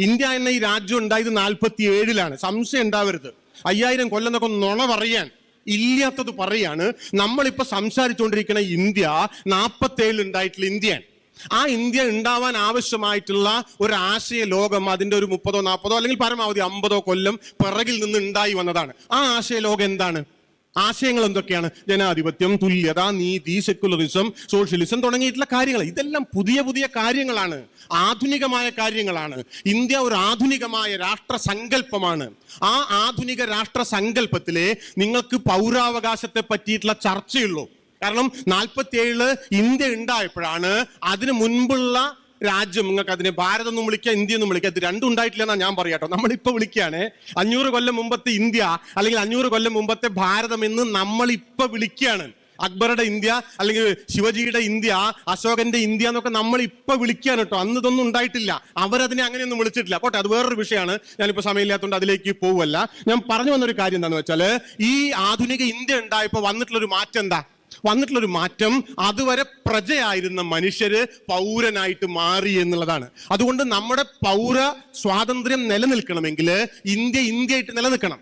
India എന്ന ഈ രാജ്യം ഉണ്ടായത് 47-ലാണ്. സംശയം ഉണ്ടാവരുത്. 5000 കൊല്ലം എന്നൊക്കെ നുണ പറയാൻ ഇല്ലാത്തത് പറയാണ്. നമ്മളിപ്പോ സംസാരിച്ചുകൊണ്ടിരിക്കുന്ന ഇന്ത്യ 47 ഉണ്ടായിട്ടുള്ള ഇന്ത്യയാണ്. ആ ഇന്ത്യ ഉണ്ടാവാൻ ആവശ്യമായിട്ടുള്ള ഒരു ആശയ ലോകം അതിന്റെ ഒരു 30-ഓ 40-ഓ അല്ലെങ്കിൽ പരമാവധി 50-ഓ കൊല്ലം പിറകിൽ നിന്ന് ഉണ്ടായി വന്നതാണ്. ആ ആശയ ലോകം എന്താണ്? ആശയങ്ങൾ എന്തൊക്കെയാണ്? ജനാധിപത്യം, തുല്യത, നീതി, സെക്യുലറിസം, സോഷ്യലിസം തുടങ്ങിയിട്ടുള്ള കാര്യങ്ങൾ. ഇതെല്ലാം പുതിയ പുതിയ കാര്യങ്ങളാണ്, ആധുനികമായ കാര്യങ്ങളാണ്. ഇന്ത്യ ഒരു ആധുനികമായ രാഷ്ട്ര സങ്കല്പമാണ്. ആ ആധുനിക രാഷ്ട്ര സങ്കല്പത്തിലെ നിങ്ങൾക്ക് പൗരാവകാശത്തെ പറ്റിയിട്ടുള്ള ചർച്ചയുള്ളൂ. കാരണം 47 ഇന്ത്യ ഉണ്ടായപ്പോഴാണ്. അതിന് മുൻപുള്ള രാജ്യം, നിങ്ങൾക്ക് അതിനെ ഭാരതം എന്നും വിളിക്കുക, ഇന്ത്യ എന്നും വിളിക്കുക, ഇത് രണ്ടും ഉണ്ടായിട്ടില്ല എന്നാ ഞാൻ പറയാട്ടോ. നമ്മളിപ്പോ വിളിക്കുകയാണ് 500 കൊല്ലം മുമ്പത്തെ ഇന്ത്യ അല്ലെങ്കിൽ 500 കൊല്ലം മുമ്പത്തെ ഭാരതം എന്ന് നമ്മളിപ്പോ വിളിക്കുകയാണ്. അക്ബറുടെ ഇന്ത്യ അല്ലെങ്കിൽ ശിവജിയുടെ ഇന്ത്യ, അശോകന്റെ ഇന്ത്യ എന്നൊക്കെ നമ്മൾ ഇപ്പൊ വിളിക്കുകയാണ് കേട്ടോ. അന്ന് ഇതൊന്നും ഉണ്ടായിട്ടില്ല. അവരതിനെ അങ്ങനെയൊന്നും വിളിച്ചിട്ടില്ല. പോട്ടെ, അത് വേറൊരു വിഷയമാണ്. ഞാനിപ്പോ സമയമില്ലാത്തതുകൊണ്ട് അതിലേക്ക് പോവല്ല. ഞാൻ പറഞ്ഞു വന്നൊരു കാര്യം എന്താണെന്ന് വെച്ചാല്, ഈ ആധുനിക ഇന്ത്യ ഉണ്ടായപ്പോ വന്നിട്ടുള്ളൊരു മാറ്റം എന്താ? വന്നിട്ടുള്ളൊരു മാറ്റം അതുവരെ പ്രജയായിരുന്ന മനുഷ്യര് പൗരനായിട്ട് മാറി എന്നുള്ളതാണ്. അതുകൊണ്ട് നമ്മുടെ പൗര സ്വാതന്ത്ര്യം നിലനിൽക്കണമെങ്കിൽ ഇന്ത്യ ഇന്ത്യയായിട്ട് നിലനിൽക്കണം.